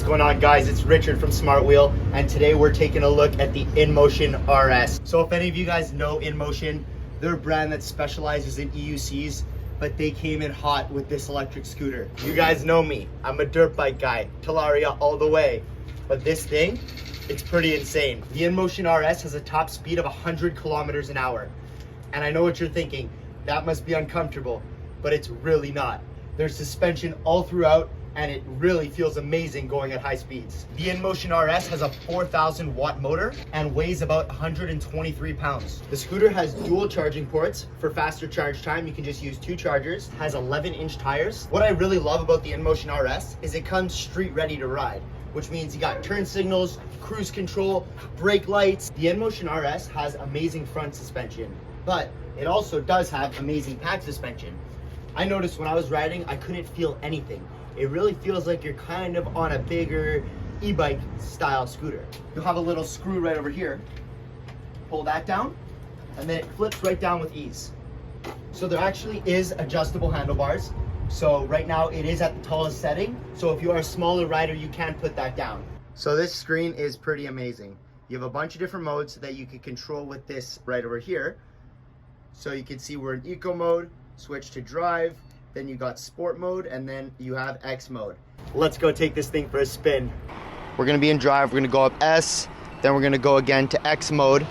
going on, guys? It's Richard from Smart Wheel, and today we're taking a look at the Inmotion RS. So if any of you guys know Inmotion, they're a brand that specializes in EUCs, but they came in hot with this electric scooter. You guys know me, I'm a dirt bike guy, Talaria all the way. But this thing, it's pretty insane. The Inmotion RS has a top speed of 100 kilometers an hour. And I know what you're thinking, that must be uncomfortable, but it's really not. There's suspension all throughout, and it really feels amazing going at high speeds. The Inmotion RS has a 4,000 watt motor and weighs about 123 pounds. The scooter has dual charging ports for faster charge time. You can just use 2 chargers, has 11-inch tires. What I really love about the Inmotion RS is it comes street ready to ride, which means you got turn signals, cruise control, brake lights. The Inmotion RS has amazing front suspension, but it also does have amazing pack suspension. I noticed when I was riding, I couldn't feel anything. It really feels like you're kind of on a bigger e-bike style scooter. You'll have a little screw right over here. Pull that down, and then it flips right down with ease. So there actually is adjustable handlebars. So right now it is at the tallest setting. So if you are a smaller rider, you can put that down. So this screen is pretty amazing. You have a bunch of different modes that you can control with this right over here. So you can see we're in eco mode, switch to drive, then you got sport mode, and then you have X mode. Let's go take this thing for a spin. We're gonna be in drive, we're gonna go up S, then we're gonna go again to X mode,